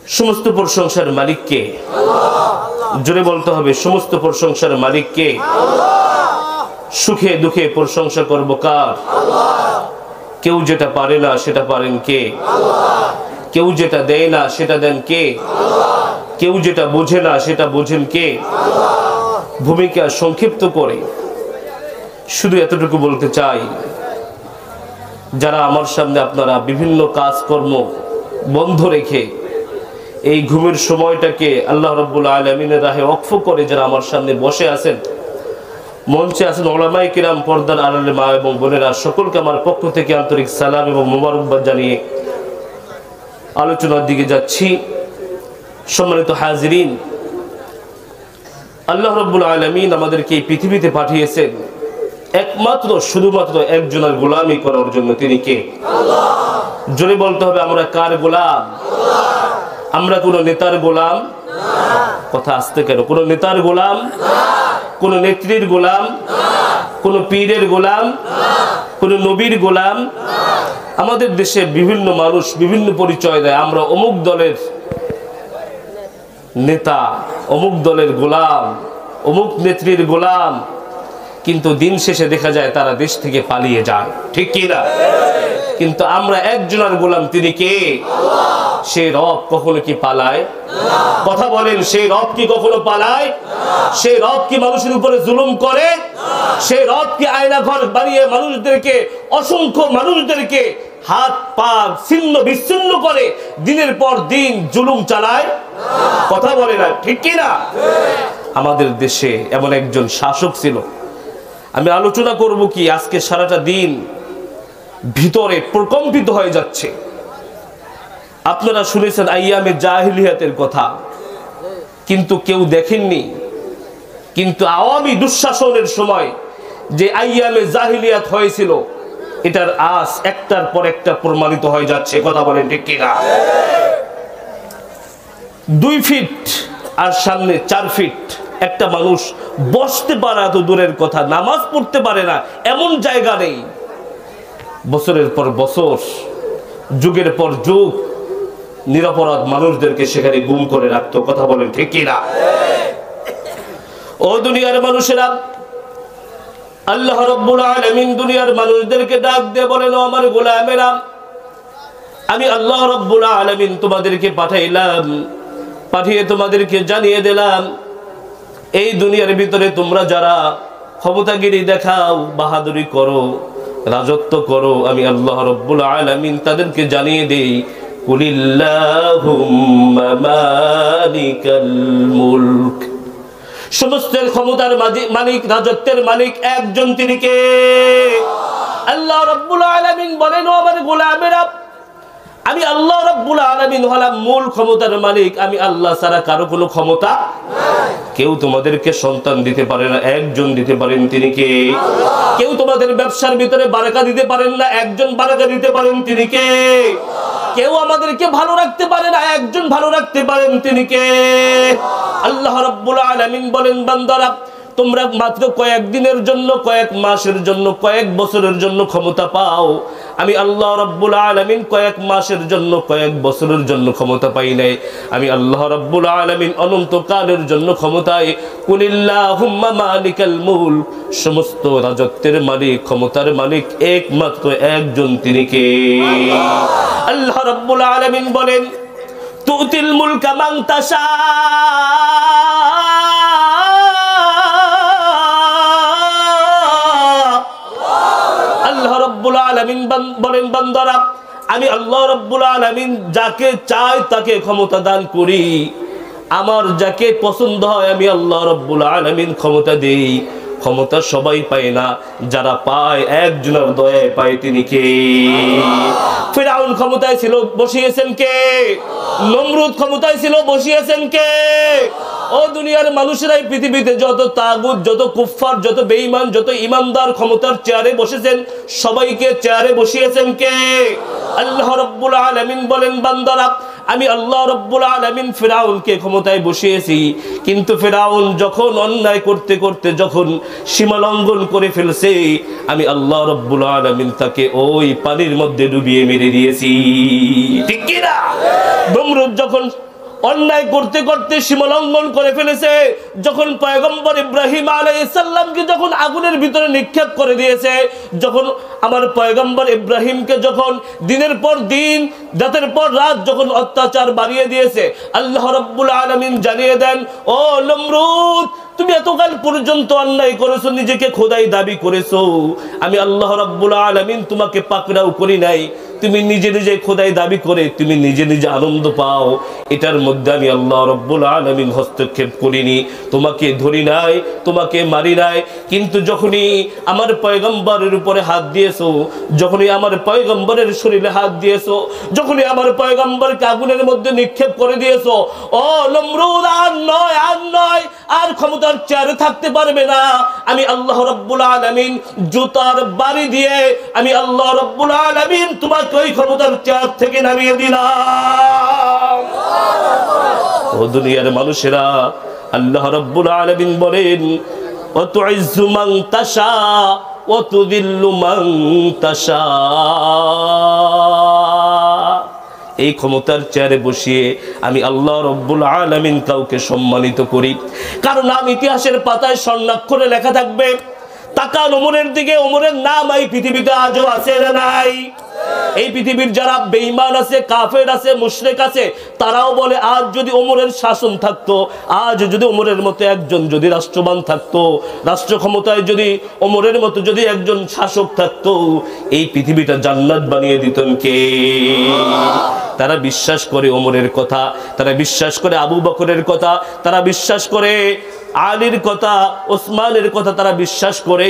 সমস্ত প্রশংসার মালিক কে? জোরে বলতে হবে, সমস্ত প্রশংসার মালিক কে? সুখে দুঃখে প্রশংসা করব কার? কেউ যেটা পারে না সেটা পারেন কে? কেউ যেটা দেয় না সেটা দেন কে? কেউ যেটা বোঝে না সেটা বোঝেন কে? ভূমিকা সংক্ষিপ্ত করে শুধু এতটুকু বলতে চাই, যারা আমার সামনে আপনারা বিভিন্ন কাজকর্ম বন্ধ রেখে এই ঘুমের সময়টাকে আল্লাহ রাব্বুল আলামিনের রাহে ওয়াকফ করে যারা আমার সামনে বসে আছেন, মঞ্চে আছেন উলামায়ে কিরাম, পর্দার আড়ালে মা এবং বোনেরা, সকলকে আমার পক্ষ থেকে আন্তরিক সালাম এবং মোবারকবাদ জানিয়ে আলোচনার দিকে যাচ্ছি। সম্মানিত হাজিরিন, আল্লাহ রাব্বুল আলামিন আমাদেরকে এই পৃথিবীতে পাঠিয়েছেন একমাত্র শুধুমাত্র একজনের গোলামি করার জন্য। তিনি কে? আল্লাহ। জোরে বলতে হবে, আমরা কার গোলাম? আমরা কোন নেতার গোলাম না। কথা আসতে কেন? কোন নেতার গোলাম না, কোন নেত্রীর গোলাম না, কোন পীরের গোলাম না, কোন নবীর গোলাম না। আমাদের দেশে বিভিন্ন মানুষ বিভিন্ন পরিচয় দেয়, আমরা অমুক দলের নেতা, অমুক দলের গোলাম, অমুক নেত্রীর গোলাম, কিন্তু দিন শেষে দেখা যায় তারা দেশ থেকে পালিয়ে যায়, ঠিক কি না? কিন্তু আমরা একজনের গোলাম, তিনি কে? আল্লাহ। সেই রব কখনো কি পালায়? না। কথা বলেন, সেই রব কি কখনো পালায়? না। সেই রব কি মানুষের উপরে জুলুম করে? না। সেই রব কি আয়না ঘর বানিয়ে মানুষদেরকে, অসংখ্য মানুষদেরকে হাত পা ছিন্ন বিচ্ছিন্ন করে দিনের পর দিন জুলুম চালায়? না। কথা বলে না, ঠিক কি না? আমাদের দেশে এমন একজন শাসক ছিল, আমি আলোচনা করব কি আজকে সারাটা দিন ভিতরে প্রকম্পিত হয়ে যাচ্ছে। আপনারা শুনেছেন আইয়ামে জাহিলিয়াতের কথা, কিন্তু কেউ দেখেননি। কিন্তু আওয়ামী দুঃশাসনের সময় যে আইয়ামে জাহিলিয়াত হয়েছিল, এটার আজ একটার পর একটা প্রমাণিত হয়ে যাচ্ছে। কথা বলেন, ঠিক কিনা? 2 ফিট আর সামনে 4 ফিট একটা মানুষ বসতে পারা তো দূরের কথা, নামাজ পড়তে পারে না এমন জায়গা নেই। বছরের পর বছর, যুগের পর যুগ নিরপরাধ মানুষদেরকে সেখানে গুম করে রাখতো। কথা বলেন, ঠিক কিনা? ও দুনিয়ার মানুষেরা, আল্লাহ রাব্বুল আলামিন দুনিয়ার মানুষদেরকে ডাক দিয়ে বলেন, ও আমার গোলামেরা, আমি আল্লাহ রাব্বুল আলামিন তোমাদেরকে পাঠাইলাম, পাঠিয়ে তোমাদেরকে জানিয়ে দিলাম, এই দুনিয়ার ভিতরে তোমরা যারা ক্ষমতাগিরি দেখাও, বাহাদুরি করো, রাজত্ব করো, আমি আল্লাহ রাব্বুল আলামিন তাদেরকে জানিয়ে দেই, কুলিল্লাহুম্মা মালিকাল মুলক, সমস্ত ক্ষমতার মালিক, রাজত্বের মালিক একজন, তিনি কে? আল্লাহ রাব্বুল আলামিন বলেন, ও আমার গোলামেরা, আমি আল্লাহ রাব্বুল আলামিন হলাম মূল ক্ষমতার মালিক। আমি আল্লাহ ছাড়া কারো কোনো ক্ষমতা নাই। কেউ তোমাদেরকে সন্তান দিতে পারে না, একজন দিতে পারেন, তিনি কে? আল্লাহ। কেউ তোমাদের ব্যবসার ভিতরে বারাকা দিতে পারেন না, একজন বারাকা দিতে পারেন, তিনি কে? আল্লাহ। কেউ আমাদেরকে ভালো রাখতে পারে না, একজন ভালো রাখতে পারেন, তিনি কে? আল্লাহ রাব্বুল আলামিন বলেন, বান্দারা, তোমরা মাত্র কয়েকদিনের জন্য, কয়েক মাসের জন্য, কয়েক বছরের জন্য ক্ষমতা পাও। আমি আল্লাহ রাব্বুল আলামিন কয়েক মাসের জন্য, কয়েক বছরের জন্য ক্ষমতা পাই নাই। আমি আল্লাহ রাব্বুল আলামিন অনন্তকালের জন্য ক্ষমতায়। কুলিল্লাহুম্মা মালিকাল মুলক, সমস্ত রাজত্বের মালিক, ক্ষমতার মালিক একমাত্র একজন, তিনি কে? আল্লাহ রাব্বুল আলামিন বলেন, তুতিল মুলকা মান তাশা, আল্লাহ রাব্বুল আলামিন বলেন, বান্দারা, আমি আল্লাহ রাব্বুল আলামিন যাকে চাই তাকে ক্ষমতা দান করি। আমার যাকে পছন্দ হয় আমি আল্লাহ রাব্বুল আলামিন ক্ষমতা দেই। ক্ষমতা সবাই পায় না, যারা পায় একজনের দয়ায় পায়, তিনি কে? ফিরআউন ক্ষমতায় ছিল, বসিয়েছেন কে? নমরুদ ক্ষমতায় ছিল, বসিয়েছেন কে? ও দুনিয়ার মানুষেরাই, পৃথিবীতে যত তাগুত, যত কুফফার, যত বেঈমান, যত ইমানদার ক্ষমতার চেয়ারে বসেছেন, সবাইকে চেয়ারে বসিয়েছেন কে? আল্লাহ রাব্বুল আলামিন বলেন, বান্দারা, আমি আল্লাহ রাব্বুল আলামিন ফিরআউনকে ক্ষমতায় বসিয়েছি। কিন্তু ফিরআউন যখন অন্যায় করতে করতে যখন সীমা লঙ্ঘন করে ফেলছে, আমি আল্লাহ রাব্বুল আলামিন তাকে ওই পানির মধ্যে ডুবিয়ে মেরে দিয়েছি, ঠিক কি না? নমরুদ যখন অন্যায় করতে করতে সীমালঙ্ঘন করে ফেলেছে। যখন পয়গম্বর ইব্রাহিম আলাইহিস সালামকে যখন আগুনের ভিতরে নিক্ষেপ করে দিয়েছে, যখন আমার পয়গম্বর ইব্রাহিমকে যখন দিনের পর দিন রাতের পর রাত যখন অত্যাচার বাড়িয়ে দিয়েছে, আল্লাহ রাব্বুল আলামিন জানিয়ে দেন, ও নমরুদ, তুমি এতকাল পর্যন্ত অন্যায় করেছো, নিজেকে খোদাই দাবি করেছো, আমি আল্লাহ রাব্বুল আলামিন তোমাকে পাকড়াও করি নাই। তুমি নিজে নিজে খোদাই দাবি করে তুমি নিজে নিজে আনন্দ পাও, এটার মধ্যে আমি আল্লাহ রাব্বুল আলামিন হস্তক্ষেপ করিনি, তোমাকে ধরি নাই, তোমাকে মারি নাই। কিন্তু যখনই আমার পয়গম্বরের উপরে হাত দিয়েছো, যখনই আমার পয়গম্বরের শরীরে হাত দিয়েছো, যখনই আমার পয়গম্বরকে আগুনের মধ্যে নিক্ষেপ করে দিয়েছো, ও নমরুদ, আর নয়, আর নয়, আর ক্ষমতার চেয়ারে থাকতে পারবে না। আমি আল্লাহ রাব্বুল আলামিন জুতার বাড়ি দিয়ে আমি আল্লাহ রাব্বুল আলামিন তোমাকে ওই ক্ষমতার চেয়ার থেকে নামিয়ে দিলাম। ও দুনিয়ার মানুষেরা, আল্লাহ রাব্বুল আলামিন বলেন, ওয়া তুইজ্জু মান তাশা ওয়া তুযিল্লু মান তাশা। এই ক্ষমতার চেয়ারে বসিয়ে আমি আল্লাহ রাব্বুল আলামিন কাউকে সম্মানিত করি। কারণ নাম ইতিহাসের পাতায় স্বর্ণাক্ষরে লেখা থাকবে। তাকান ওমরের দিকে, ওমরের নাম এই পৃথিবীতে আজও আছে না নাই? এই পৃথিবীর যারা বেঈমান আছে, কাফের আছে, মুশরিক আছে, তারাও বলে আজ যদি ওমরের শাসন থাকতো, আজ যদি ওমরের মতো একজন যদি রাষ্ট্রবান থাকতো, রাষ্ট্র ক্ষমতায় যদি ওমরের মতো যদি একজন শাসক থাকতো, এই পৃথিবীটা জান্নাত বানিয়ে দিতেন কে? তারা বিশ্বাস করে ওমরের কথা, তারা বিশ্বাস করে আবু বকরের কথা, তারা বিশ্বাস করে আলীর কথা, ওসমানের কথা, তারা বিশ্বাস করে,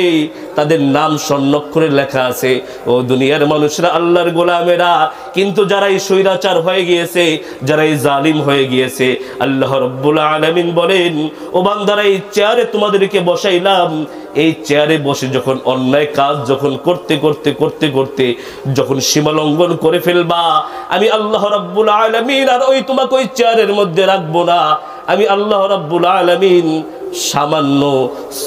তাদের নাম স্বর্ণাক্ষরে লেখা আছে। ও দুনিয়ার মানুষরা, আল্লাহর গোলামেরা, কিন্তু যারা এই স্বৈরাচার হয়ে গিয়েছে, যারা এই জালিম হয়ে গিয়েছে, আল্লাহ রাব্বুল আলামিন বলেন, ও বান্দারা, এই চেয়ারে তোমাদেরকে বসাইলাম, এই চেয়ারে বসে যখন অন্যায় কাজ যখন করতে করতে করতে করতে যখন সীমালঙ্ঘন করে ফেলবা, আমি আল্লাহ রাব্বুল আলামিন আর ওই তোমাকে ওই চেয়ারের মধ্যে রাখবো না। আমি আল্লাহ রাব্বুল আলামিন সামান্য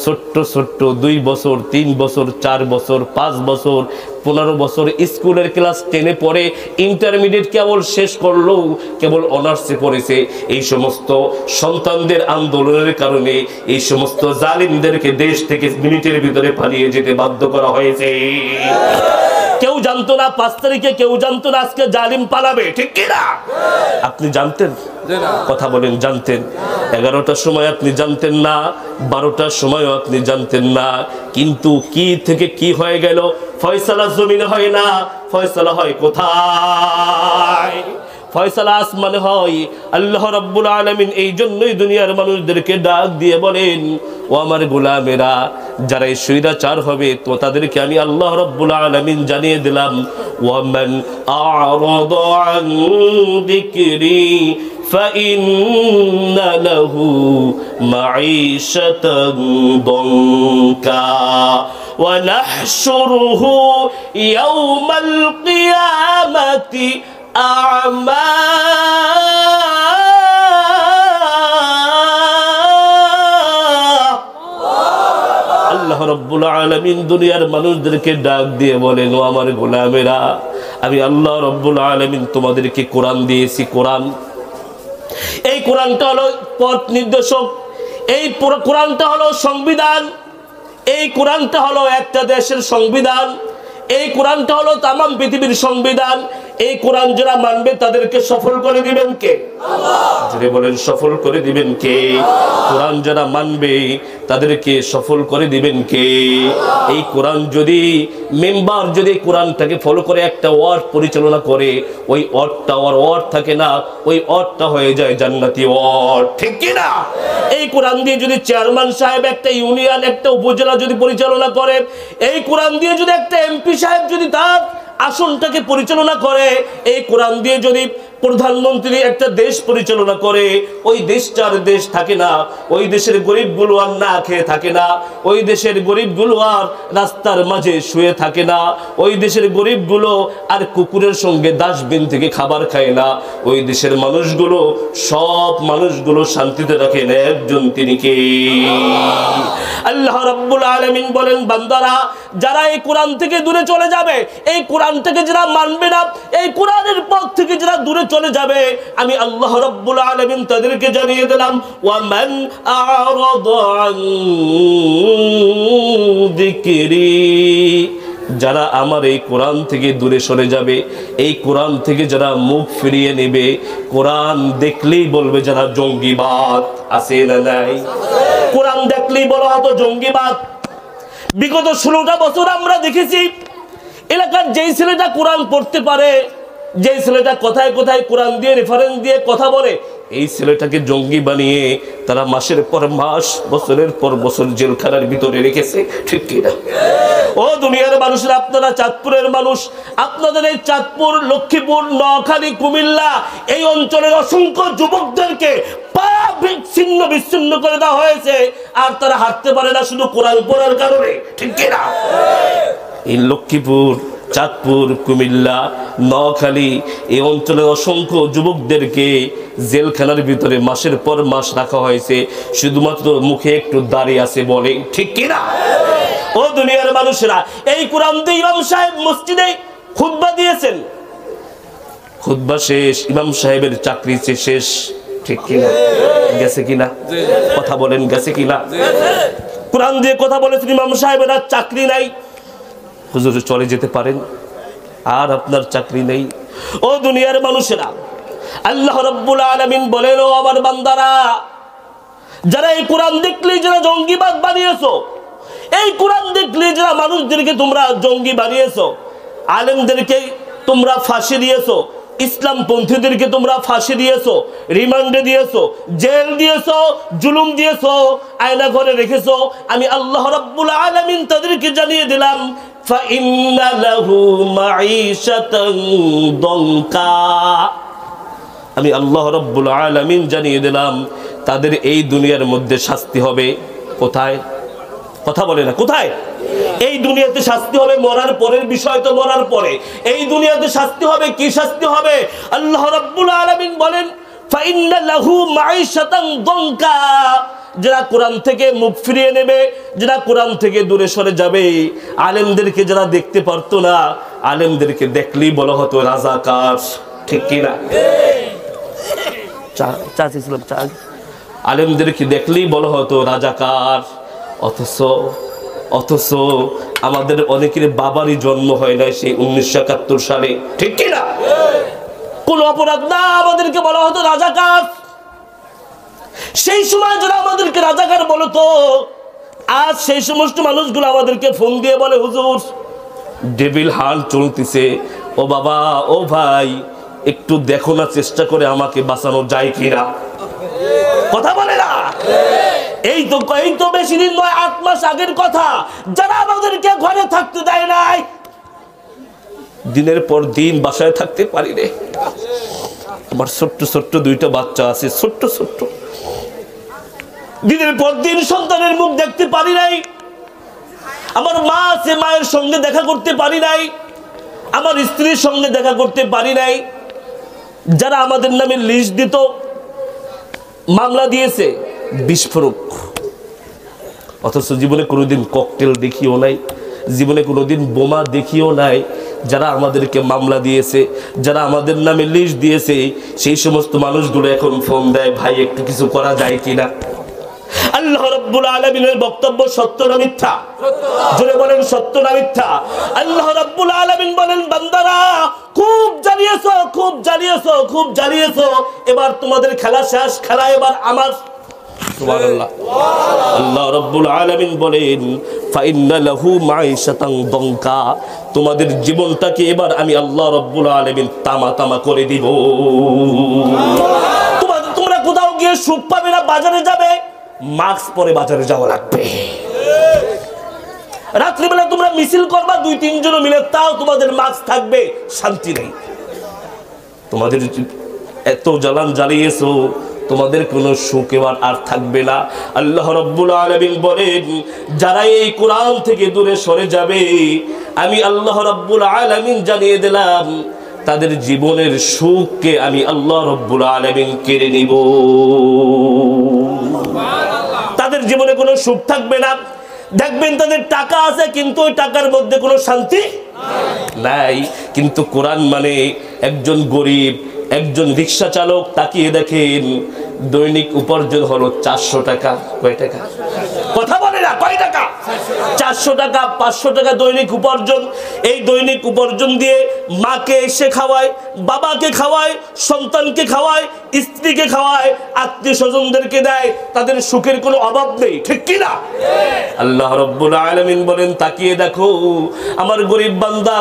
ছোট্ট ছোট্ট 2 বছর, 3 বছর, 4 বছর, 5 বছর, 15 বছর স্কুলের ক্লাস 10-এ পড়ে, ইন্টারমিডিয়েট কেবল শেষ করলো, কেবল অনার্সে পড়েছে, এই সমস্ত সন্তানদের আন্দোলনের কারণে এই সমস্ত জালিমদেরকে দেশ থেকে মিনিটের ভিতরে পালিয়ে যেতে বাধ্য করা হয়েছে। কেউ জানতো না 5 তারিখে, কেউ জানতো না আজকে জালিম পালাবে, ঠিক কিনা? আপনি জানতেন? কথা বলেন, জানতেন? 11টার সময় আপনি জানতেন না, 12টার সময়ও আপনি জানতেন না, কিন্তু কি থেকে কি হয়ে গেল? ফয়সালা জমিনে হয় না, ফয়সালা হয় কোথায়? ফয়সালা আসমানে হয়। আল্লাহ রাব্বুল আলামিন এই জন্যই দুনিয়ার মানুষদেরকে ডাক দিয়ে বলেন, ও আমার গোলামেরা, যারা এই স্বৈরাচার হবে তো তাদেরকে আমি আল্লাহ রাব্বুল আলামিন জানিয়ে দিলাম, ওয়ামান আ'রাদা আন যিকরি فإن له معيشة ضنكا ونحشره يوم القيامة أعمى আল্লাহ রাব্বুল আলামিন দুনিয়ার মানুষদেরকে ডাক দিয়ে বলেন, ও আমার গোলামেরা, আমি আল্লাহ রাব্বুল আলামিন তোমাদেরকে কোরআন দিয়েছি। কোরআন, এই কোরআনটা হলো পথ নির্দেশক, এই কোরআনটা হলো সংবিধান, এই কোরআনটা হলো একটা দেশের সংবিধান, এই কোরআনটা হলো তাম পৃথিবীর সংবিধান। এই কোরআন যারা মানবে তাদেরকে সফল করে দিবেন কে? আল্লাহ। যদি বলেন সফল করে দিবেন কে? কোরআন যারা মানবে তাদেরকে সফল করে দিবেন কে? এই কোরআন যদি মেম্বার যদি কোরআনটাকে ফলো করে একটা ওয়ার্ড পরিচালনা করে, ওই ওয়ার্ডটা ওয়ার্ড থাকে না, ওই ওয়ার্ডটা হয়ে যায় জান্নাতি ওয়ার্ড, ঠিক কি না? এই কোরআন দিয়ে যদি চেয়ারম্যান সাহেব একটা ইউনিয়ন, একটা উপজেলা যদি পরিচালনা করে, এই কোরআন দিয়ে যদি একটা এমপি সাহেব যদি তার আসনটাকে পরিচালনা করে, এই কোরআন দিয়ে যদি প্রধানমন্ত্রী একটা দেশ পরিচালনা করে, ওই দেশটার দেশ থাকে না, ওই দেশের গরিবগুলো আর না খেয়ে থাকে না, ওই দেশের গরিবগুলো আর রাস্তার মাঝে শুয়ে থাকে না, ওই দেশের গরিবগুলো আর কুকুরের সঙ্গে ডাস্টবিন থেকে খাবার খায় না, ওই দেশের মানুষগুলো সব মানুষগুলো শান্তিতে রাখে না একজন, তিনি কে? আল্লাহ রাব্বুল আলামিন বলেন, বান্দারা, যারা এই কোরআন থেকে দূরে চলে যাবে, এই কোরআন থেকে যারা মানবে না, এই কোরআনের পথ থেকে যারা দূরে চলে যাবে আমি আল্লাহ রাব্বুল আলামিন তাদেরকে জানিয়ে দিলাম ওয়া মান আ'রাদা আন যিকরি যারা আমার এই কোরআন থেকে দূরে সরে যাবে এই কোরআন থেকে যারা মুখ ফিরিয়ে নেবে কোরআন দেখলেই বলবে যারা জঙ্গিবাদ আছে না নাই কোরআন দেখলেই বলা হতো জঙ্গিবাদ বিগত 16টা বছর আমরা দেখেছি এলাকার যেই ছেলেটা কোরআন পড়তে পারে যেই ছেলেটা কথায় কথায় কোরআন দিয়ে রেফারেন্স দিয়ে কথা বলে এই ছেলেটাকে জঙ্গি বানিয়ে তারা মাসের পর মাস বছরের পর বছর জেলখানার ভিতরে রেখেছে ঠিক কি না ও দুনিয়ার মানুষরা আপনারা চাঁদপুরের মানুষ আপনাদের এই চাঁদপুর লক্ষ্মীপুর নোয়াখালী কুমিল্লা এই অঞ্চলের অসংখ্য যুবকদেরকে পা বিচ্ছিন্ন বিচ্ছিন্ন করে দেওয়া হয়েছে আর তারা হাঁটতে পারে না শুধু কোরআন পড়ার কারণে ঠিক কি না এই লক্ষ্মীপুর চাঁদপুর কুমিল্লা নোয়াখালী এই অঞ্চলের অসংখ্য যুবকদেরকে জেলখানার ভিতরে মাসের পর মাস রাখা হয়েছে শুধুমাত্র মুখে একটু দাঁড়িয়ে আছে বলে ঠিক কি না ও দুনিয়ার মানুষেরা এই কোরআন দিয়ে ইমাম সাহেব মসজিদে খুতবা দিয়েছেন খুতবা শেষ ইমাম সাহেবের চাকরি শেষ ঠিক কি না গেছে কিনা কথা বলেন গেছে কিনা কোরআন দিয়ে কথা বলেছেন ইমাম সাহেবের আর চাকরি নাই হুজুর চলে যেতে পারেন আর আপনার চাকরি নেই ও দুনিয়ার মানুষেরা আল্লাহ রাব্বুল আলামিন বলেন ও আমার বান্দারা যারা এই কোরআন দেখলে যারা জঙ্গিবাদ বানিয়েছো এই কোরআন দেখলে যারা মানুষদেরকে তোমরা জঙ্গি বানিয়েছো আলেমদেরকে তোমরা ফাঁসি দিয়েছো ইসলাম পন্থীদেরকে তোমরা ফাঁসি দিয়েছো রিমান্ডে দিয়েছো জেল দিয়েছো জুলুম দিয়েছো আয়না ঘরে রেখেছো আমি আল্লাহ রাব্বুল আলামিন তাদেরকে জানিয়ে দিলাম فإن له معيشة ضنكا আমি আল্লাহ রাব্বুল আলামিন জানিয়ে দিলাম তাদের এই দুনিয়ার মধ্যে শাস্তি হবে কোথায় কথা বলে না কোথায় এই দুনিয়াতে শাস্তি হবে মরার পরের বিষয় তো মরার পরে এই দুনিয়াতে শাস্তি হবে কি শাস্তি হবে আল্লাহ রাব্বুল আলামিন বলেন فإن له معيشة ضنكا যারা কোরআন থেকে মুখ ফিরিয়ে নেবে যারা কোরআন থেকে দূরে সরে যাবে আলেমদেরকে যারা দেখতে পারতো না আলেমদেরকে দেখলেই বলা হতো রাজাকার ঠিক কি না আলেমদেরকে দেখলেই বলা হতো রাজাকার অথচ আমাদের অনেকের বাবারই জন্ম হয় নাই সেই 1971 সালে ঠিক কি না কোন অপরাধ না আমাদেরকে বলা হতো রাজাকার সেই সময় যারা আমাদেরকে রাজাকার বলতো আজ সেই সমস্ত মানুষগুলো আমাদেরকে ফোন দিয়ে বলে হুজুর ডেভিল হান্ট চলতেছে ও বাবা ও ভাই একটু দেখো না চেষ্টা করে আমাকে বাঁচানো যায় কিনা কথা বলে না এই তো বেশি দিন নয় 8 মাস আগের কথা যারা আমাদেরকে ঘরে থাকতে দেয় নাই দিনের পর দিন বাসায় থাকতে পারি রে আমার ছোট্ট ছোট্ট 2টা বাচ্চা আছে ছোট্ট ছোট্ট দিনের পর দিন সন্তানের মুখ দেখতে পারি নাই আমার মা আছে মায়ের সঙ্গে দেখা করতে পারি নাই আমার স্ত্রীর সঙ্গে দেখা করতে পারি নাই যারা আমাদের নামে লিস্ট দিত মামলা দিয়েছে বিস্ফোরক অথচ জীবনে কোনোদিন ককটেল দেখিও নাই জীবনে কোনোদিন বোমা দেখিও নাই যারা আমাদেরকে মামলা দিয়েছে যারা আমাদের নামে লিস্ট দিয়েছে সেই সমস্ত মানুষগুলো এখন ফোন দেয় ভাই একটু কিছু করা যায় কিনা আল্লাহ রাব্বুল আলামিনের বক্তব্য সত্য না মিথ্যা জোরে বলেন সত্য না মিথ্যা আল্লাহ রাব্বুল আলামিন বলেন বান্দারা খুব জ্বালিয়েছো এবার তোমাদের খেলা শেষ খেলা এবার আমার সুবহানাল্লাহ আল্লাহ রাব্বুল আলামিন বলেন ফাইন্না লাহু মাঈশাতান দনকা তোমাদের জীবনটাকে এবার আমি আল্লাহ রাব্বুল আলামিন তামা করে দিব তোমরা কোথাও গিয়ে সুখ পাবে না বাজারে যাবে মাস্ক পরে বাজারে যাওয়া লাগবে রাত্রিবেলা তোমরা মিছিল করবা 2-3 জন মিলে তাও তোমাদের মাস্ক থাকবে শান্তি নেই তোমাদের এত জ্বালান জ্বালিয়েছো তোমাদের কোনো সুখ এবার আর থাকবে না আল্লাহ রাব্বুল আলামিন বলেন যারা এই কোরআন থেকে দূরে সরে যাবে আমি আল্লাহ রাব্বুল আলামিন জানিয়ে দিলাম তাদের জীবনের সুখকে আমি আল্লাহ রাব্বুল আলামিন কেড়ে নিব তাদের জীবনে কোনো সুখ থাকবে না দেখবেন তাদের টাকা আছে কিন্তু ওই টাকার মধ্যে কোনো শান্তি নাই কিন্তু কোরআন মানে একজন গরিব একজন রিক্সা চালক তাকিয়ে দেখেন দৈনিক উপার্জন হলো 400 টাকা। কয় টাকা? কথা বলে না, কয় টাকা? 400 টাকা, 500 টাকা দৈনিক উপার্জন। এই দৈনিক উপার্জন দিয়ে মাকে এসে খাওয়ায়, বাবাকে খাওয়ায়, সন্তানকে খাওয়ায়, স্ত্রীকে খাওয়ায়, আত্মীয় স্বজনদেরকে দেয়, তাদের সুখের কোনো অভাব নেই, ঠিক কি না? আল্লাহ রাব্বুল আলামিন বলেন তাকিয়ে দেখো আমার গরিব বান্দা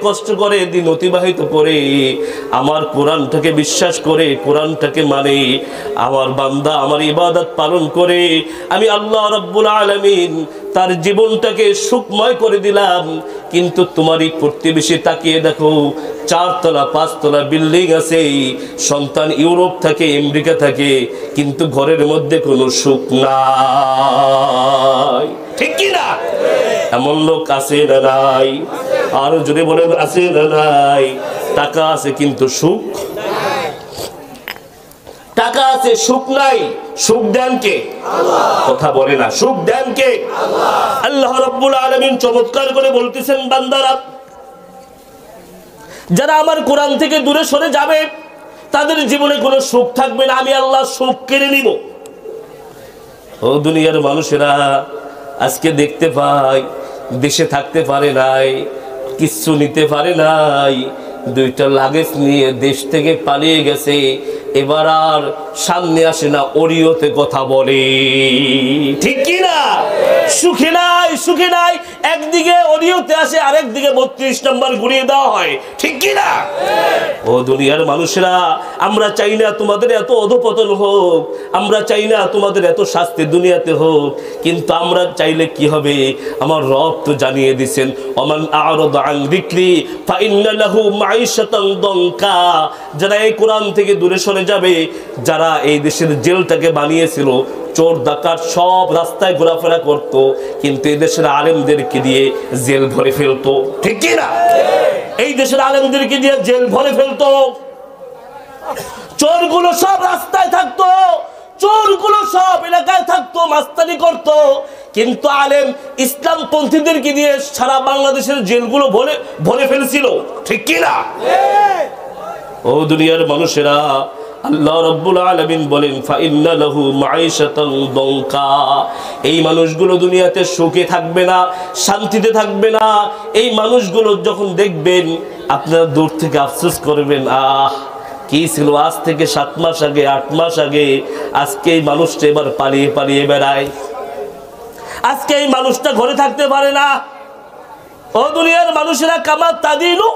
কষ্ট করে দিন অতিবাহিত করে আমার কোরআনটাকে বিশ্বাস করে, কোরআনটাকে মানে, আমার বান্দা আমার ইবাদত পালন করে, আমি আল্লাহ রাব্বুল আলামিন তার জীবনটাকে সুখময় করে দিলাম। কিন্তু তোমারই প্রতিবেশী তাকিয়ে দেখো 4 তলা 5 তলা বিল্ডিং আছে, সন্তান ইউরোপ থাকে, আমেরিকা থাকে, কিন্তু ঘরের মধ্যে কোনো সুখ নাই, ঠিক কি না? এমন লোক আছে না নাই? আর যদি বলেন আছে না নাই? টাকা আছে কিন্তু সুখ, টাকা আছে সুখ নাই। সুখ দেন কে? আল্লাহ। কথা বলে না, সুখ দেন কে? আল্লাহ। আল্লাহ রাব্বুল আলামিন চমৎকার করে বলতেছেন, বান্দারা যারা আমার কোরআন থেকে দূরে সরে যাবে তাদের জীবনে কোনো সুখ থাকবে না, আমি আল্লাহ সুখ কেড়ে নিব। ও দুনিয়ার মানুষেরা, আজকে দেখতে পাই দেশে থাকতে পারে নাই, কিচ্ছু নিতে পারে নাই, 2টা লাগেজ নিয়ে দেশ থেকে পালিয়ে গেছে, এবার আর সামনে আসে না, অরিয়তে কথা বলে, ঠিক কি না? সুখে নাই, সুখে নাই, একদিকে অরিয়তে আসে, আরেকদিকে 32 নম্বর ঘুরিয়ে দেওয়া হয়, ঠিক কি না? ও দুনিয়ার মানুষেরা, আমরা চাই না তোমাদের এত অধপতন হোক, আমরা চাই না তোমাদের এত শাস্তি দুনিয়াতে হোক, কিন্তু আমরা চাইলে কি হবে? আমার রব তো জানিয়ে দিয়েছেন, ওমান আ'রাদা আন যিকরি ফাইন্না লাহু মাঈশাতান দানকা। যারা এই কোরআন থেকে দূরে সরে যাবে, যারা এই দেশের জেলটাকে বানিয়েছিল, চোর ডাকাত সব রাস্তায় ঘোরাফেরা করত, কিন্তু এই দেশের আলেমদেরকে দিয়ে জেল ভরে ফেলতো, ঠিক কি না? এই দেশের আলেমদেরকে দিয়ে জেল ভরে ফেলতো, চোরগুলো সব রাস্তায় থাকতো, চোরগুলো সব এলাকায় থাকতো, মাস্তানি করতো, কিন্তু আলেম ইসলাম পন্থীদেরকে দিয়ে সারা বাংলাদেশের জেলগুলো ভরে ফেলছিল, ঠিক কি না? ও দুনিয়ার মানুষেরা, আল্লাহ রাব্বুল আলামিন বলেন ফাইন্না লাহু মাঈশাতান দানকা। এই মানুষগুলো দুনিয়াতে সুখে থাকবে না, শান্তিতে থাকবে না। এই মানুষগুলো যখন দেখবেন আপনারা দূর থেকে আফসোস করবেন, আহ কি ছিল আজ থেকে 7 মাস আগে, 8 মাস আগে, আজকে এই মানুষটা এবার পালিয়ে পালিয়ে বেড়ায়, আজকে এই মানুষটা ঘরে থাকতে পারে না। ও দুনিয়ার মানুষেরা, কামা তাদিনু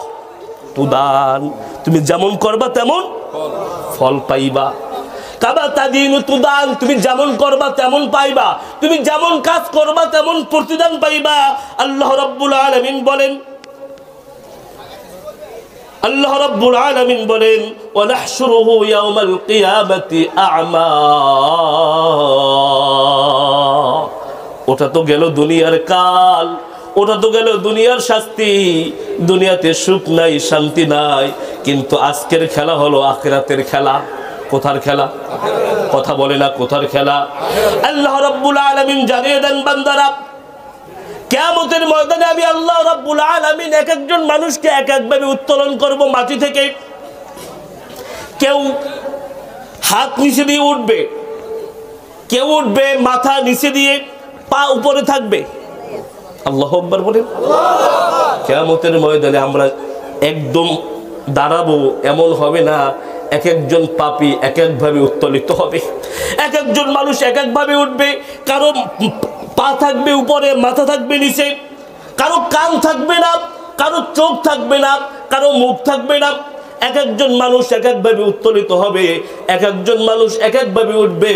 তুদান, তুমি যেমন করবা তেমন ফল পাইবা। কামা তাদিনু তুদান, তুমি যেমন করবা তেমন পাইবা, তুমি যেমন কাজ করবা তেমন প্রতিদান পাইবা। আল্লাহ রাব্বুল আলামিন বলেন, আল্লাহ রাব্বুল আলামিন বলেন ওয়া নাহশুরুহু ইয়াওমাল কিয়ামাতি আ'মা। ওটা তো গেল দুনিয়ার কাল, ওটা তো গেল দুনিয়ার শাস্তি, দুনিয়াতে সুখ নাই, শান্তি নাই, কিন্তু আজকের খেলা হলো আখিরাতের খেলা। কোথার খেলা? কথা বলে না, কোথার খেলা? আল্লাহ রাব্বুল আলামিন জানিয়ে দেন, বান্দারা কিয়ামতের ময়দানে আমি আল্লাহ রাব্বুল আলামিন এক একজন মানুষকে এক একভাবে উত্তোলন করব মাটি থেকে। কেউ হাত নিচে দিয়ে উঠবে, কেউ উঠবে মাথা নিচে দিয়ে, পা উপরে থাকবে। আল্লাহু আকবার বলেন। কিয়ামতের ময়দানে আমরা একদম দাঁড়াবো, এমন হবে না, এক একজন পাপী এক একভাবে উত্তোলিত হবে, এক একজন মানুষ এক একভাবে উঠবে। কারো পা থাকবে উপরে, মাথা থাকবে নিচে, কারো কান থাকবে না, কারো চোখ থাকবে না, কারো মুখ থাকবে না। এক একজন মানুষ এক একভাবে উত্তোলিত হবে, এক একজন মানুষ এক একভাবে উঠবে।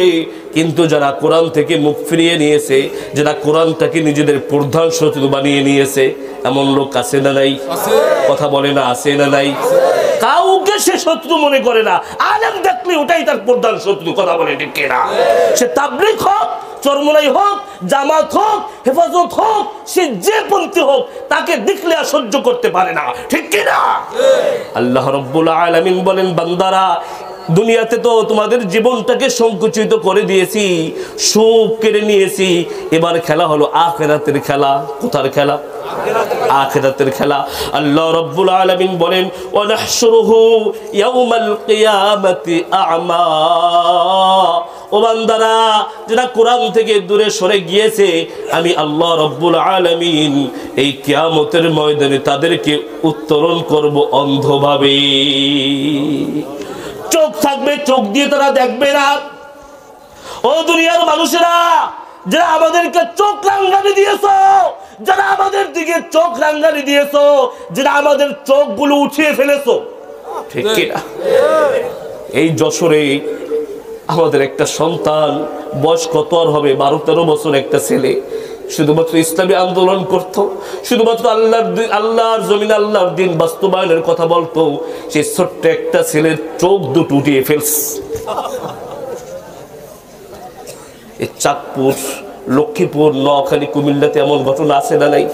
কিন্তু যারা কোরআন থেকে মুখ ফিরিয়ে নিয়েছে, যারা কোরআনটাকে নিজেদের প্রধান শত্রু বানিয়ে নিয়েছে, এমন লোক আছে না নাই? কথা বলে না, আছে না নাই? কাউকে সে শত্রু মনে করে না, আলেম দেখলে ওটাই তার প্রধান শত্রু। কথা বলে ঠিক কিনা? সে তাবলীগ হোক, চরমোনাই হোক, জামাত হোক, হেফাজত হোক, সে যে পন্থী হোক, তাকে দেখলে আর সহ্য করতে পারে না, ঠিক কিনা? আল্লাহ রাব্বুল আলামিন বলেন, বান্দারা দুনিয়াতে তো তোমাদের জীবনটাকে সংকুচিত করে দিয়েছি, সুখ কেড়ে নিয়েছি, এবার খেলা হলো আখিরাতের খেলা। কোথার খেলা? আখিরাতের খেলা। আল্লাহ রাব্বুল আলামিন বলেন ওয়া নাহশুরুহু ইয়াউমাল কিয়ামাতি আ'মা। ও বান্দারা যারা কোরআন থেকে দূরে সরে গিয়েছে, আমি আল্লাহ রাব্বুল আলামিন এই কিয়ামতের ময়দানে তাদেরকে উত্তরণ করব অন্ধভাবে। চোখ থাকবে, চোখ দিয়ে তারা দেখবে না। ও দুনিয়ার মানুষেরা, যারা আমাদেরকে চোখ রাঙ্গানি দিয়েছো, যারা আমাদের দিকে চোখ রাঙ্গানি দিয়েছো, যারা আমাদের চোখগুলো উঠিয়ে ফেলেছো, ঠিক কি না? এই যশোরে আমাদের একটা সন্তান, বয়স কত আর হবে, 12-13 বছর, একটা ছেলে শুধুমাত্র ইসলামী আন্দোলন করত, শুধুমাত্র আল্লাহর জমিন আল্লাহর দিন বাস্তবায়নের কথা বলতো। সেই ছোট্ট একটা ছেলের চোখ দুটো উঠিয়ে ফেলছে। এই চাঁদপুর, লক্ষ্মীপুর, নোয়াখালী, কুমিল্লাতে এমন ঘটনা আছে না নাই?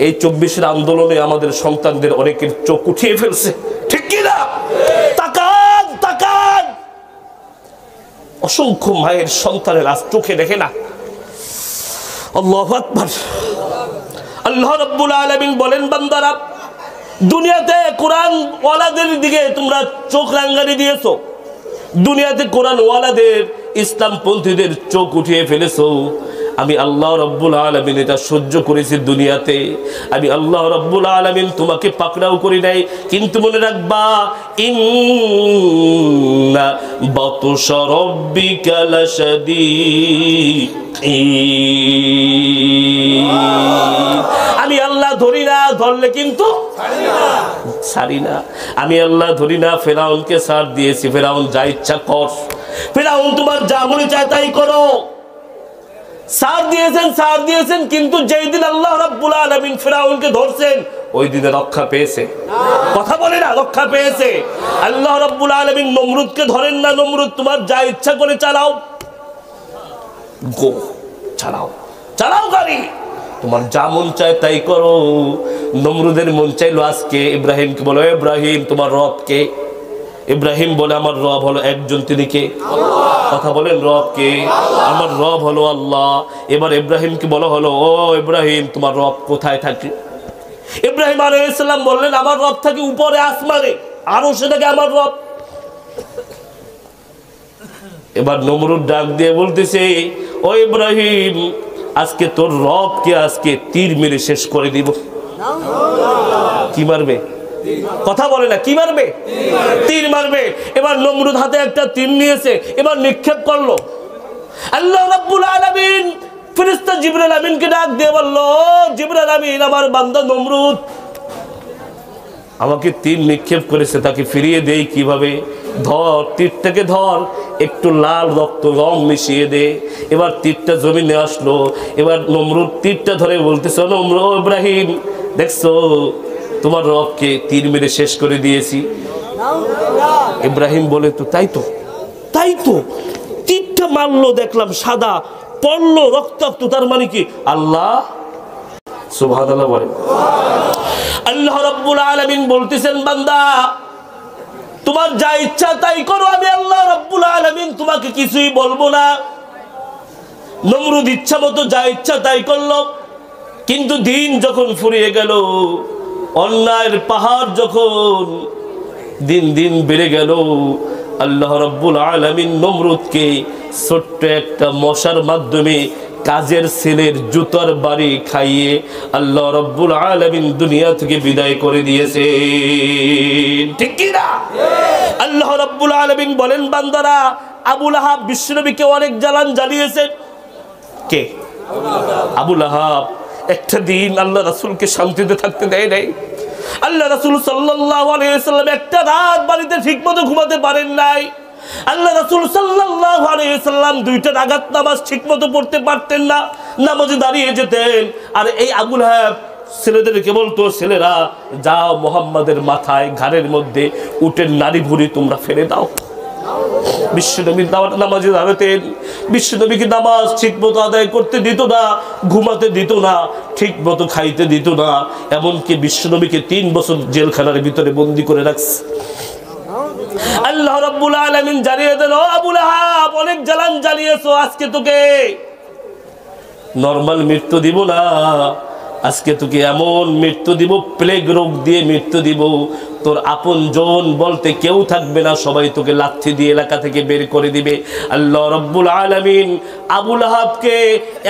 এই 24-এর আন্দোলনে আমাদের সন্তানদের অনেকের চোখ উঠিয়ে ফেলছে, ঠিক কি না? তাকান তাকান, অসংখ্য মায়ের সন্তানের আজ চোখে দেখে না। আল্লাহু আকবার। আল্লাহ রাব্বুল আলামিন বলেন, বান্দারা দুনিয়াতে কোরআন ওয়ালাদের দিকে তোমরা চোখ রাঙ্গানি দিয়েছো, দুনিয়াতে কোরআন ওয়ালাদের, ইসলামপন্থীদের চোখ উঠিয়ে ফেলেছো। আমি আল্লাহ রাব্বুল আলামিন এটা সহ্য করেছি দুনিয়াতে। আমি আল্লাহ রাব্বুল আলামিন তোমাকে পাকড়াও করি নাই, কিন্তু মনে রাখবা ইন্না বাতুশা রাব্বিকা লাশাদীদ। আমি আল্লাহ ধরি না, ধরলে কিন্তু ছাড়ি না। আমি আল্লাহ ধরি না। ফেরাউনকে ছাড় দিয়েছি, ফেরাউন যা ইচ্ছা কর, ফেরাউন তোমার যা মনে চায় তাই করো। ছাড় দিয়েছেন, কিন্তু যেই দিন আল্লাহ রাব্বুল আলামিন ফেরাউনকে ধরছেন, ওই দিনে রক্ষা পেয়েছে। কথা বলে না, রক্ষা পেয়েছে। আল্লাহ রাব্বুল আলামিন নমরুদকে ধরেন না, নমরুদ তোমার যা ইচ্ছা করে চালাও, গো চালাও গাড়ি, তোমার যা মন চায় তাই করো। নমরুদের মন চাইলো আজকে ইব্রাহিমকে বলো, ইব্রাহিম তোমার রব কে? ইব্রাহিম বলে আমার রব হলো একজন, তিনি কে? কথা বলেন, রব কে? আমার রব হলো আল্লাহ। এবার ইব্রাহিমকে বলা হলো, ও ইব্রাহিম তোমার রব কোথায় থাকে? ইব্রাহিম আলাইহিস সালাম বললেন, আমার রব থাকে উপরে আসমানে, আরো সেটাকে আমার রব। এবার নমরুদ ডাক দিয়ে বলতেছে, ও ইব্রাহিম আজকে তোর রবকে আজকে তীর মেরে শেষ করে দিব। কি মারবে? কথা বলে না, কি মারবে? তীর মারবে। এবার নমরুদ হাতে একটা তীর নিয়েছে, এবার নিক্ষেপ করলো। আল্লাহ রাব্বুল আলামিন ফেরেশতা জিবরাইল আমিনকে ডাক দিয়ে বলল, জিবরাইল আমিন আমার বান্দা নমরুদ আমাকে তীর নিক্ষেপ করেছে, তাকে ফিরিয়ে দেই কিভাবে? ধর, তীরটাকে ধর, একটু লাল রক্ত রং মিশিয়ে দে। এবার তীরটা জমিনে আসলো। এবার নমরুদ তীরটা ধরে বলতেছে, নমরুদ ইব্রাহিম দেখছো তোমার রবকে তীর মেরে শেষ করে দিয়েছি। ইব্রাহিম বলে, তো তাই তো তীরটা মারলো, দেখলাম সাদা পড়লো রক্তাক্ত, তার মানে কি আল্লাহ? সুবহানাল্লাহ বলে। আল্লাহ রাব্বুল আলামিন বলতেছেন, বান্দা তোমার যা ইচ্ছা তাই করো, আমি আল্লাহ রাব্বুল আলামিন তোমাকে কিছুই বলবো না। নমরুদ ইচ্ছা মতো যা ইচ্ছা তাই করলো, কিন্তু দিন যখন ফুরিয়ে গেল, অন্যায়ের পাহাড় যখন দিন দিন বেড়ে গেল, আল্লাহ রাব্বুল আলামিন নমরুদকে ছোট্ট একটা মশার মাধ্যমে কাজের ছেলের জুতার বাড়ি খাইয়ে আল্লাহ রাব্বুল আলামিন দুনিয়া থেকে বিদায় করে দিয়েছে, ঠিক কি না? আল্লাহ রাব্বুল আলামিন বলেন, বান্দারা আবু লাহাব বিশ্বনবীকে অনেক জ্বালান জ্বালিয়েছে। কে? আবু লাহাব। একটা দিন আল্লাহ রাসূলকে শান্তিতে থাকতে দেয় নাই। আল্লাহ রাসূল সাল্লাল্লাহু আলাইহি ওয়াসাল্লাম একটা রাত বাড়িতে ঠিকমতো ঘুমাতে পারেন নাই। আল্লাহ রাসূল সাল্লাল্লাহু আলাইহি ওয়াসাল্লাম দুইটা রাকাত নামাজ ঠিকমতো পড়তে পারতেন না, নামাজে দাঁড়িয়ে যেতেন। আর এই আবু লাহাব ছেলেদেরকে বলতো, ছেলেরা যাও মুহাম্মাদের মাথায় ঘাড়ের মধ্যে উটের নাড়ি ভুঁড়ি তোমরা ফেলে দাও। বিশ্বনবী নামাজে দাঁড়াতেন, বিশ্বনবীকে নামাজ ঠিক মতো আদায় করতে দিত না, ঘুমাতে দিত না, ঠিক মতো খাইতে দিত না। এমনকি বিশ্বনবীকে 3 বছর জেলখানার ভিতরে বন্দি করে রাখছে। আল্লাহ রাব্বুল আলামিন জানিয়ে দেন, ও আবু লাহাব, অনেক জ্বালান জ্বালিয়েছো, আজকে তোকে নরমাল মৃত্যু দিব না, আজকে তোকে এমন মৃত্যু দিব, প্লেগ রোগ দিয়ে মৃত্যু দিব, তোর আপনজন বলতে কেউ থাকবে না, সবাই তোকে লাথি দিয়ে এলাকা থেকে বের করে দিবে। আল্লাহ রাব্বুল আলামিন আবু লাহাবকে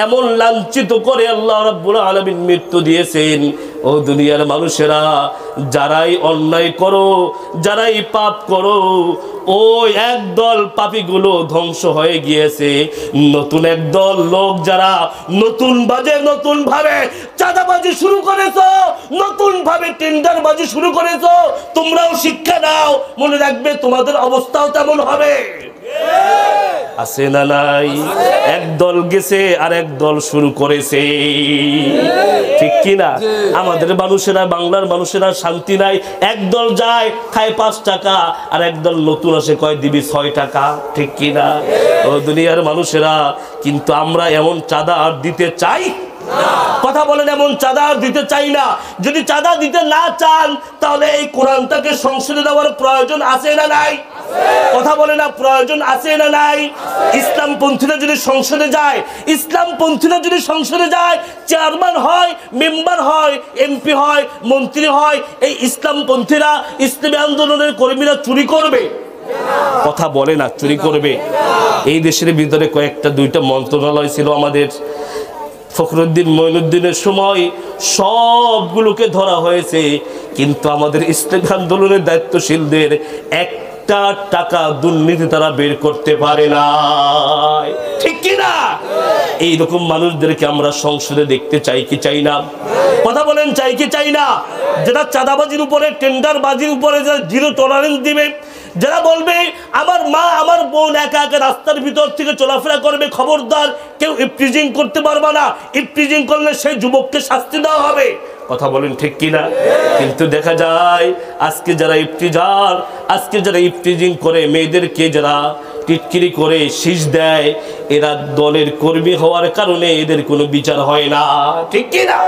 এমন লাঞ্ছিত করে আল্লাহ রাব্বুল আলামিন মৃত্যু দিয়েছেন। ও দুনিয়ার মানুষেরা, যারাই অন্যায় করো, যারাই পাপ করো, ওই একদল পাপীগুলো ধ্বংস হয়ে গিয়েছে। নতুন একদল লোক যারা নতুন ভাবে চাঁদাবাজি শুরু করেছো, নতুন ভাবে টেন্ডারবাজি শুরু করেছো, তোমরাও শিক্ষা নাও, মনে রাখবে তোমাদের অবস্থাও তেমন হবে। আছে না নাই? একদল গেছে আর একদল শুরু করেছে, ঠিক কি না? আমাদের মানুষেরা, বাংলার মানুষেরা শান্তি নাই, একদল যায় খায় 5 টাকা, আর একদল নতুন আসে কয় দিবি 6 টাকা, ঠিক কি না? ও দুনিয়ার মানুষেরা, কিন্তু আমরা এমন চাঁদা আর দিতে চাই কথা বলেন, এমন চাঁদা আর দিতে চাই না। যদি চাঁদা দিতে না চান, তাহলে এই কোরআনটাকে সংসদে দেওয়ার প্রয়োজন আছে না নাই? কথা বলে না, প্রয়োজন আছে না নাই? ইসলামপন্থীরা যদি সংসদে যায়, ইসলামপন্থীরা যদি সংসদে যায়, চেয়ারম্যান হয়, মেম্বার হয়, এমপি হয়, মন্ত্রী হয়, এই ইসলামপন্থীরা, ইসলামী আন্দোলনের কর্মীরা চুরি করবে? কথা বলে না, চুরি করবে? এই দেশের ভিতরে কয়েকটা 2টা মন্ত্রণালয় ছিল আমাদের। ফখরুদ্দিন মঈনুদ্দিনের সময় সবগুলোকে ধরা হয়েছে, কিন্তু আমাদের ইসলামী আন্দোলনের দায়িত্বশীলদের একটা টাকা দুর্নীতি তারা বের করতে পারে না, ঠিক কি না? এইরকম মানুষদেরকে আমরা সংসদে দেখতে চাই কি চাই না? কথা বলেন, চাই কি চাই না? যারা চাঁদাবাজির উপরে, টেন্ডারবাজির উপরে যারা জিরো টলারেন্স দিবে, যারা বলবে আমার মা আমার বোন একা একা রাস্তার ভিতর থেকে চলাফেরা করবে, খবরদার কেউ ইফটিজিং করতে পারবে না, ইফটিজিং করলে সেই যুবককে শাস্তি দেওয়া হবে। কথা বলেন, ঠিক কিনা? কিন্তু দেখা যায় আজকে যারা ইফটিজিং করে, মেয়েদেরকে যারা টিটকিরি করে শীষ দেয়, এরা দলের কর্মী হওয়ার কারণে এদের কোনো বিচার হয় না, ঠিক কিনা?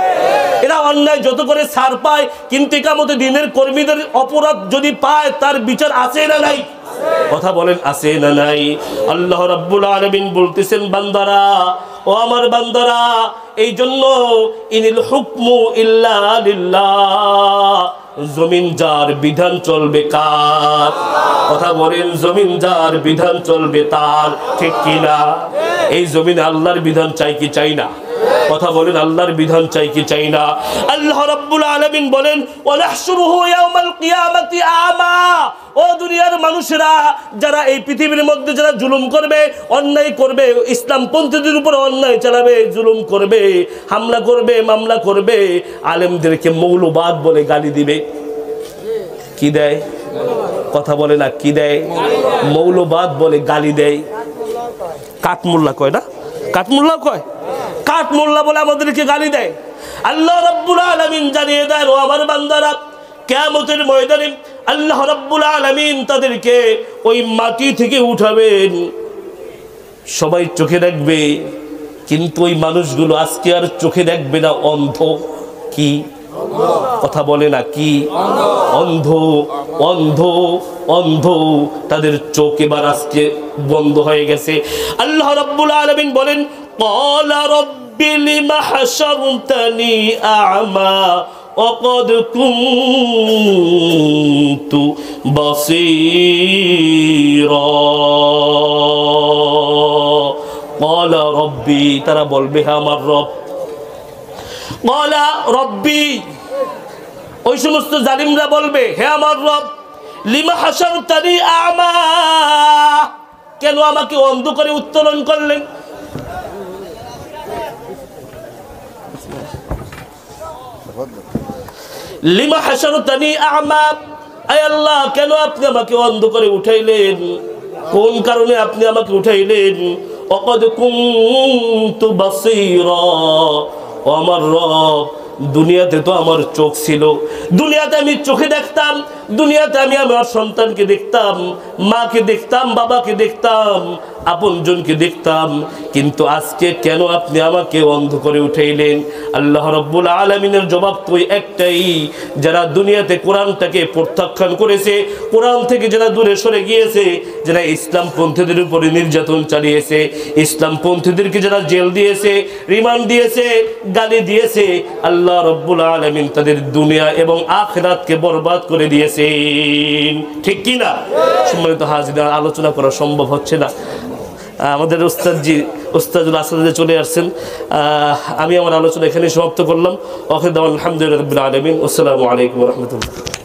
এরা অন্যায় যত করে ছাড় পায়, কিন্তু কিয়ামতের দিনের কর্মীদের অপরাধ যদি পায়, তার বিচার আছে না নাই? কথা বলেন, আছে না নাই? আল্লাহ রাব্বুল আলামিন বলতেছেন, বান্দারা, ও আমার বান্দারা, এই জন্য ইনিল হুকমু ইল্লা লিল্লাহ, জমিন যার বিধান চলবে কার? কথা বলেন, জমিন যার বিধান চলবে তার, ঠিক কিনা? এই জমিনে আল্লাহর বিধান চাই কি চাই না? কথা বলেন, আল্লাহর বিধান চাই কি চাই না? আল্লাহ রাব্বুল আলামিন বলেন, ওয়া নাহশুরুহু ইয়াওমাল কিয়ামাতি আমা। ও দুনিয়ার মানুষেরা, যারা এই পৃথিবীর মধ্যে যারা জুলুম করবে, অন্যায় করবে, ইসলামপন্থীদের উপর অন্যায় চালাবে, জুলুম করবে, হামলা করবে, মামলা করবে, আলেমদেরকে মৌলবাদ বলে গালি দিবে। কি দেয়? কথা বলে না, কি দেয়? মৌলবাদ বলে গালি দেয়। কাঠমোল্লা কয় না? কাঠমোল্লা কয়, কাঠমোল্লা বলে আমাদেরকে গালি দেয়। আল্লাহ রাব্বুল আলামিন জানিয়ে দেন, ও আমার বান্দারা, কিয়ামতের ময়দানে আল্লাহ রাব্বুল আলামিন তাদেরকে ওই মাটি থেকে উঠাবেন, সবাই চোখে দেখবে, কিন্তু ওই মানুষগুলো আজকে আর চোখে দেখবে না, অন্ধ। কি? কথা বলে না, কি? অন্ধ, অন্ধ, অন্ধ, তাদের চোখ এবার আজকে বন্ধ হয়ে গেছে। আল্লাহ রাব্বুল আলামিন বলেন, ক্বালা রাব্বি লিমা হাশারতানি আ'মা وقد كنت بصيرا قال ربي, তারা বলবে হ্যাঁ আমার রব। قال ربي, ওই সমস্ত জালিমরা বলবে হে আমার রব, লিমা হাশারতানি আ'মা, কেন আমাকে অন্ধ করে উত্তোলন করলেন? লিমা হাশারতানি আ'মা, আয় আল্লাহ, কেন আপনি আমাকে অন্ধ করে উঠাইলেন? কোন কারণে আপনি আমাকে উঠাইলেন? ওয়াকাদ কুনতু বাসীরা, ও আমার রব, দুনিয়াতে তো আমার চোখ ছিল, দুনিয়াতে আমি চোখে দেখতাম, দুনিয়াতে আমি আমার সন্তানকে দেখতাম, মাকে দেখতাম, বাবাকে দেখতাম, আপনজনকে দেখতাম, কিন্তু আজকে কেন আপনি আমাকে অন্ধ করে উঠাইলেন? আল্লাহ রাব্বুল আলামিনের জবাব তো একটাই, যারা দুনিয়াতে কোরআনটাকে প্রত্যাখ্যান করেছে, কোরআন থেকে যারা দূরে সরে গিয়েছে, যারা ইসলামপন্থীদের উপরে নির্যাতন চালিয়েছে, ইসলামপন্থীদেরকে যারা জেল দিয়েছে, রিমান্ড দিয়েছে, গালি দিয়েছে, আল্লাহ রাব্বুল আলামিন তাদের দুনিয়া এবং আখিরাতকে বরবাদ করে দিয়েছেন। ঠিক কি না? সম্মানিত হাজিরা, আলোচনা করা সম্ভব হচ্ছে না। আমাদের ওস্তাদুল আসাদে চলে আসছেন। আমি আমার আলোচনা এখানে সমাপ্ত করলাম। আলহামদুলিল্লাহ রাব্বিল আলামিন। আসসালামু আলাইকুম ওয়া রাহমাতুল্লাহ।